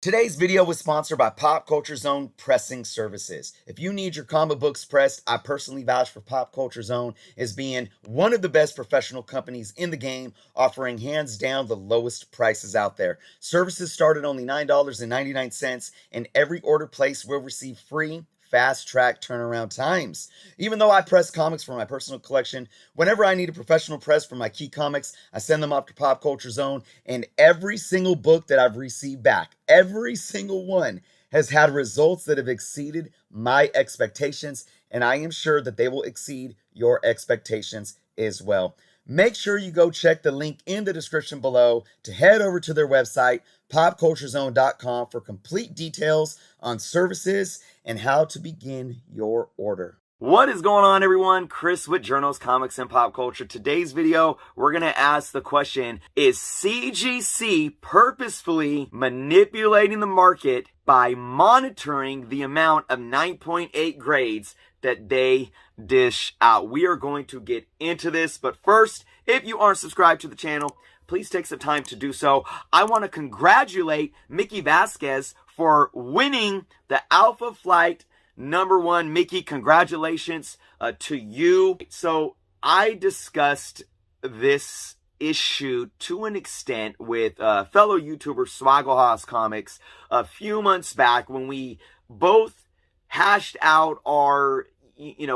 Today's video was sponsored by Pop Culture Zone Pressing Services. If you need your comic books pressed, I personally vouch for Pop Culture Zone as being one of the best professional companies in the game, offering hands down the lowest prices out there. Services start at only $9.99, and every order placed will receive free fast track turnaround times. Even though I press comics for my personal collection, whenever I need a professional press for my key comics, I send them off to Pop Culture Zone, and every single book that I've received back, every single one, has had results that have exceeded my expectations, and I am sure that they will exceed your expectations as well. Make sure you go check the link in the description below to head over to their website, popculturezone.com, for complete details on services and how to begin your order. What is going on, everyone? Chris with Journals, Comics, and Pop Culture. Today's video, we're going to ask the question, is CGC purposefully manipulating the market by monitoring the amount of 9.8 grades that they dish out? We are going to get into this, but first, if you aren't subscribed to the channel, please take some time to do so. I want to congratulate Mickey Vasquez for winning the Alpha Flight #1. Mickey, congratulations to you. So I discussed this issue to an extent with fellow YouTuber Swaggle Comics a few months back when we both hashed out our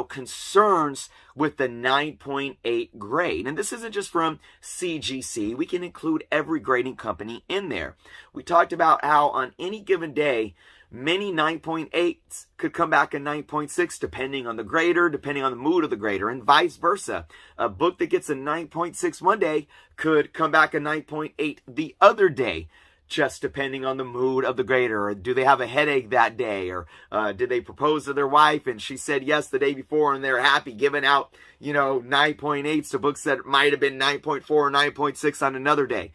concerns with the 9.8 grade. And this isn't just from CGC. We can include every grading company in there. We talked about how on any given day, many 9.8s could come back a 9.6 depending on the grader, depending on the mood of the grader, and vice versa. A book that gets a 9.6 one day could come back a 9.8 the other day, just depending on the mood of the grader. Or do they have a headache that day? Or did they propose to their wife and she said yes the day before and they're happy giving out, 9.8s to books that might have been 9.4 or 9.6 on another day.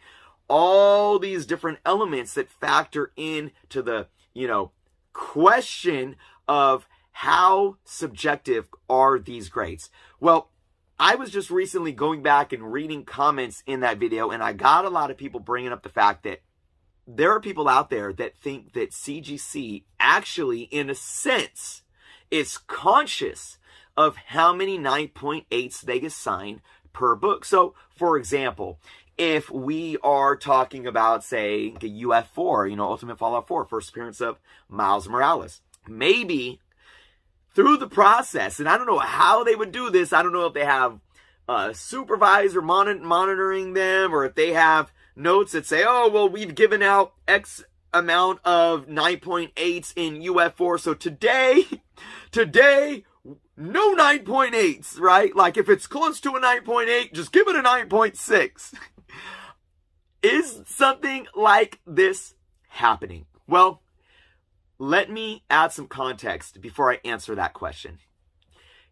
All these different elements that factor into the, question of how subjective are these grades. Well, I was just recently going back and reading comments in that video, and I got a lot of people bringing up the fact that there are people out there that think that CGC actually, in a sense, is conscious of how many 9.8s they assign per book. So, for example, if we are talking about, say, the UF4, Ultimate Fallout 4, first appearance of Miles Morales, maybe through the process, and I don't know how they would do this, I don't know if they have a supervisor monitoring them, or if they have notes that say, oh, well, we've given out X amount of 9.8s in UF4, so today, no 9.8s, right? Like, if it's close to a 9.8, just give it a 9.6. Is something like this happening? Well, let me add some context before I answer that question.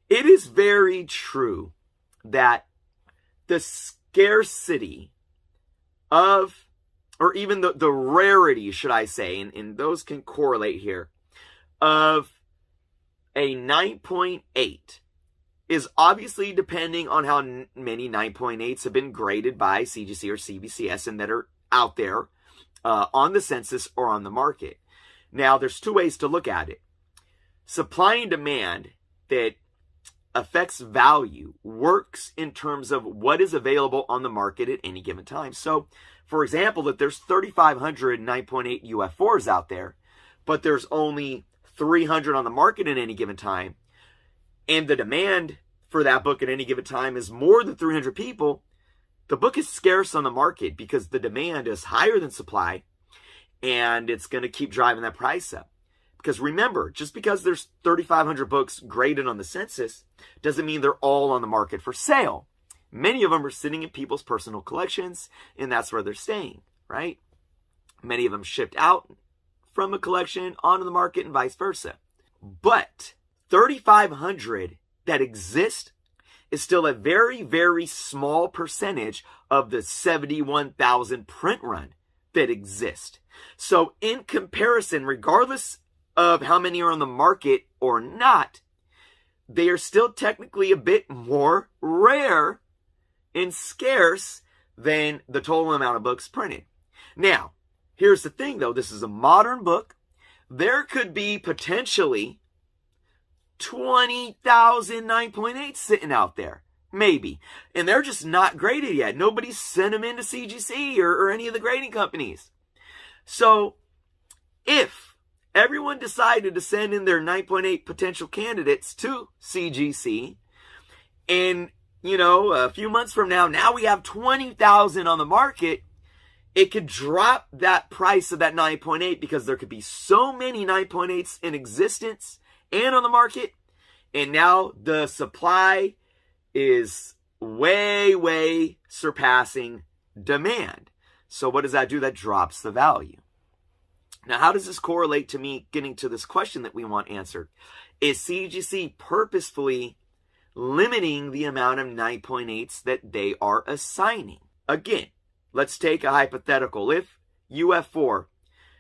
It is very true that the scarcity of, or even the rarity, should I say, and those can correlate here, of a 9.8 is obviously depending on how many 9.8s have been graded by CGC or CBCS and that are out there on the census or on the market. Now, there's two ways to look at it. Supply and demand that affects value works in terms of what is available on the market at any given time. So, for example, if there's 3,500 9.8 UF4s out there, but there's only 300 on the market at any given time, and the demand for that book at any given time is more than 300 people, the book is scarce on the market because the demand is higher than supply, and it's going to keep driving that price up. Because remember, just because there's 3,500 books graded on the census doesn't mean they're all on the market for sale. Many of them are sitting in people's personal collections, and that's where they're staying, right? Many of them shipped out from a collection onto the market and vice versa. But 3,500 that exist is still a very, very small percentage of the 71,000 print run that exist. So in comparison, regardless of how many are on the market or not, they are still technically a bit more rare and scarce than the total amount of books printed. Now, here's the thing though, this is a modern book. There could be potentially 20,000 9.8s sitting out there. Maybe. And they're just not graded yet. Nobody's sent them into CGC or any of the grading companies. So if everyone decided to send in their 9.8 potential candidates to CGC, and, a few months from now we have 20,000 on the market, it could drop that price of that 9.8 because there could be so many 9.8s in existence and on the market. And now the supply is way, way surpassing demand. So what does that do? That drops the value. Now, how does this correlate to me getting to this question that we want answered? Is CGC purposefully limiting the amount of 9.8s that they are assigning? Again, let's take a hypothetical. If UF4,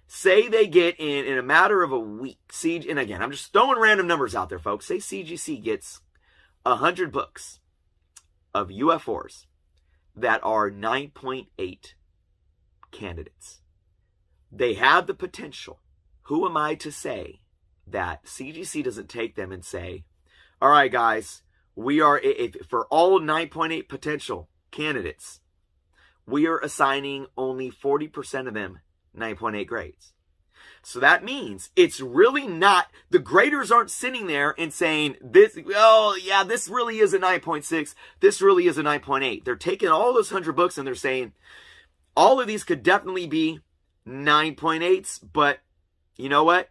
say they get in a matter of a week, and again, I'm just throwing random numbers out there, folks. Say CGC gets 100 books of UF4s that are 9.8 candidates. They have the potential. Who am I to say that CGC doesn't take them and say, all right, guys, we are, for all 9.8 potential candidates, we are assigning only 40% of them 9.8 grades. So that means it's really not, the graders aren't sitting there and saying, this really is a 9.6. This really is a 9.8. They're taking all those 100 books and they're saying, all of these could definitely be 9.8s, but you know what?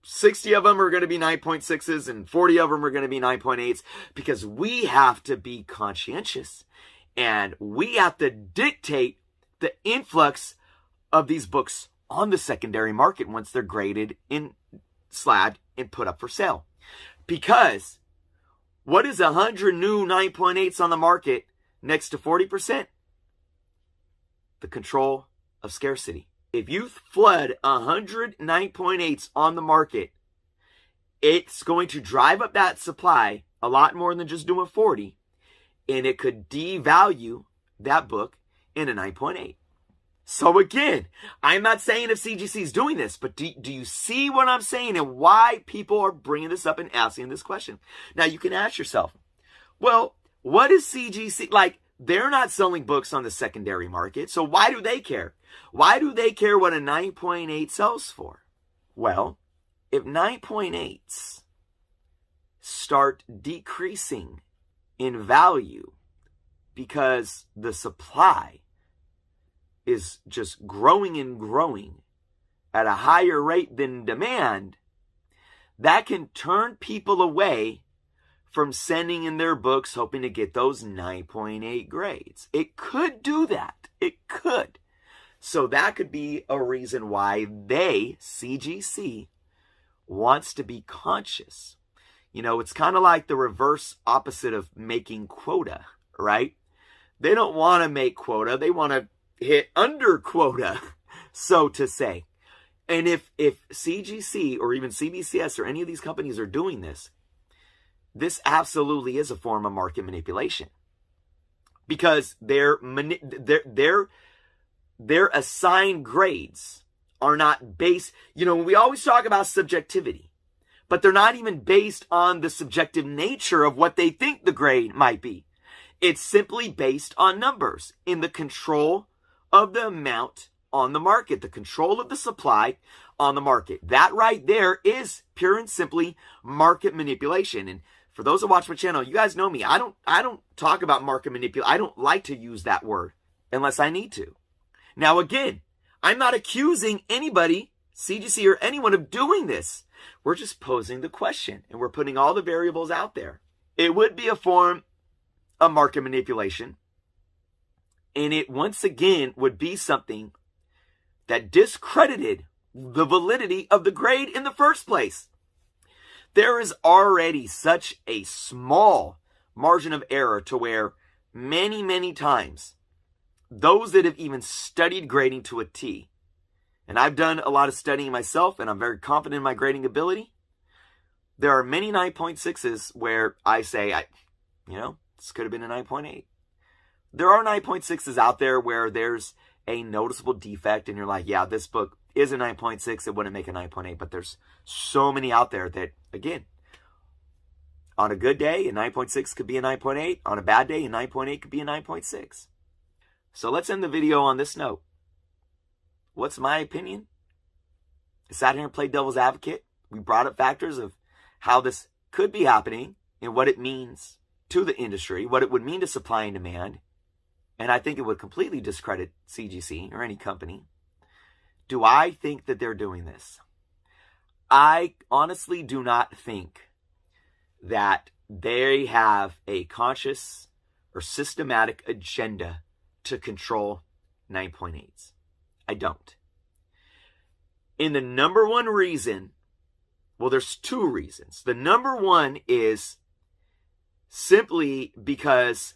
60 of them are going to be 9.6s and 40 of them are going to be 9.8s, because we have to be conscientious and we have to dictate the influx of these books on the secondary market once they're graded in slabbed and put up for sale. Because what is 100 new 9.8s on the market next to 40%? The control of scarcity. If you flood 100 9.8s on the market, it's going to drive up that supply a lot more than just doing 40, and it could devalue that book in a 9.8. So again, I'm not saying if CGC is doing this, but do you see what I'm saying and why people are bringing this up and asking this question? Now you can ask yourself, well, what is CGC like? They're not selling books on the secondary market, so why do they care? Why do they care what a 9.8 sells for? Well, if 9.8s start decreasing in value because the supply is just growing and growing at a higher rate than demand, that can turn people away from sending in their books hoping to get those 9.8 grades. It could do that. It could. So that could be a reason why CGC, wants to be conscious. It's kind of like the reverse opposite of making quota, right? They don't want to make quota. They want to hit under quota, so to say. And if CGC or even CBCS or any of these companies are doing this absolutely is a form of market manipulation, because their assigned grades are not based, we always talk about subjectivity, but they're not even based on the subjective nature of what they think the grade might be. It's simply based on numbers in the control of the amount on the market, the control of the supply on the market. That right there is pure and simply market manipulation. And for those that watch my channel, you guys know me. I don't talk about market manipulation. I don't like to use that word unless I need to. Now again, I'm not accusing anybody, CGC or anyone, of doing this. We're just posing the question and we're putting all the variables out there. It would be a form of market manipulation. And it once again would be something that discredited the validity of the grade in the first place. There is already such a small margin of error to where many, many times those that have even studied grading to a T, and I've done a lot of studying myself and I'm very confident in my grading ability, there are many 9.6s where I say, this could have been a 9.8. There are 9.6s out there where there's a noticeable defect and you're like, yeah, this book is a 9.6, it wouldn't make a 9.8. But there's so many out there that, again, on a good day, a 9.6 could be a 9.8. On a bad day, a 9.8 could be a 9.6. So let's end the video on this note. What's my opinion? I sat here and played devil's advocate. We brought up factors of how this could be happening and what it means to the industry, what it would mean to supply and demand. And I think it would completely discredit CGC or any company. Do I think that they're doing this? I honestly do not think that they have a conscious or systematic agenda to control 9.8s. I don't. And the number one reason, well, there's two reasons. The number one is simply because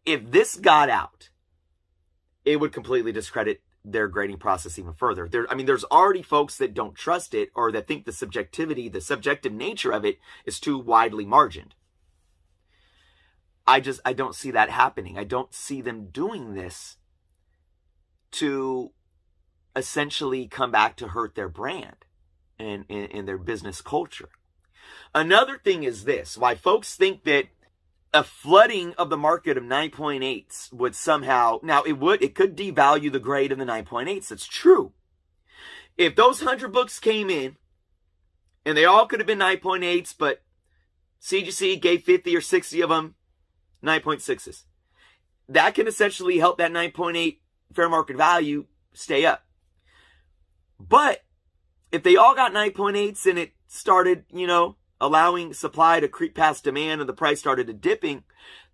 if this got out, it would completely discredit their grading process even further. There's already folks that don't trust it or that think the subjective nature of it is too widely margined. I don't see that happening. I don't see them doing this to essentially come back to hurt their brand and their business culture. Another thing is this, why folks think that a flooding of the market of 9.8s would somehow, now it could devalue the grade of the 9.8s. That's true. If those 100 books came in and they all could have been 9.8s, but CGC gave 50 or 60 of them 9.6s, that can essentially help that 9.8 fair market value stay up. But if they all got 9.8s and it started, allowing supply to creep past demand and the price started to dipping,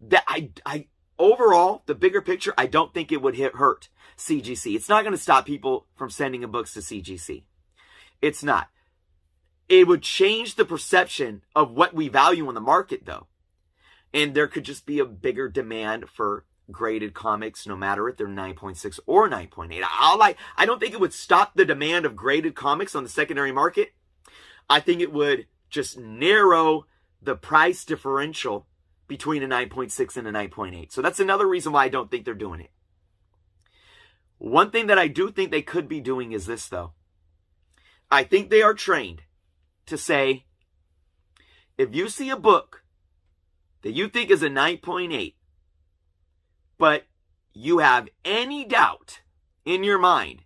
that I overall, the bigger picture, I don't think it would hurt CGC. It's not going to stop people from sending in books to CGC. It's not. It would change the perception of what we value in the market, though. And there could just be a bigger demand for graded comics, no matter if they're 9.6 or 9.8. I don't think it would stop the demand of graded comics on the secondary market. I think it would just narrow the price differential between a 9.6 and a 9.8. So that's another reason why I don't think they're doing it. One thing that I do think they could be doing is this, though. I think they are trained to say, if you see a book that you think is a 9.8, but you have any doubt in your mind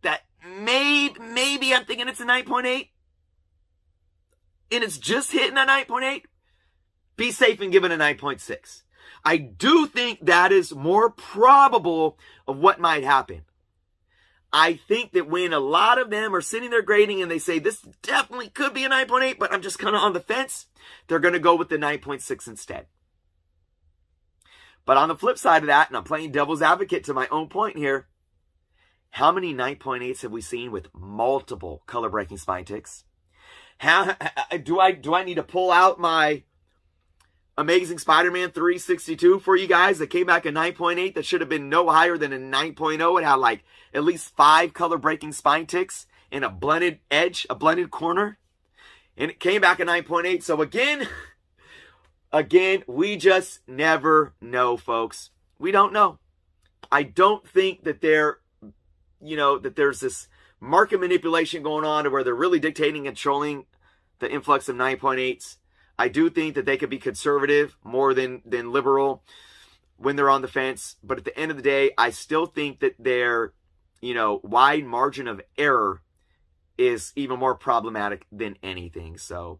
that maybe I'm thinking it's a 9.8, and it's just hitting a 9.8, be safe and give it a 9.6. I do think that is more probable of what might happen. I think that when a lot of them are sitting there grading and they say, this definitely could be a 9.8, but I'm just kind of on the fence, they're going to go with the 9.6 instead. But on the flip side of that, and I'm playing devil's advocate to my own point here, how many 9.8s have we seen with multiple color-breaking spine ticks? How do I need to pull out my Amazing Spider-Man 362 for you guys that came back a 9.8 that should have been no higher than a 9.0? It had like at least 5 color-breaking spine ticks and a blended edge, a blended corner. And it came back a 9.8. So again, we just never know, folks. We don't know. I don't think that that there's this market manipulation going on to where they're really dictating and controlling the influx of 9.8s. I do think that they could be conservative more than liberal when they're on the fence. But at the end of the day, I still think that their, wide margin of error is even more problematic than anything. So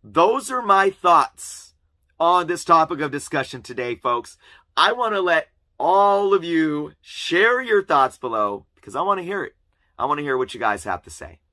those are my thoughts on this topic of discussion today, folks. I want to let all of you share your thoughts below because I want to hear it. I want to hear what you guys have to say.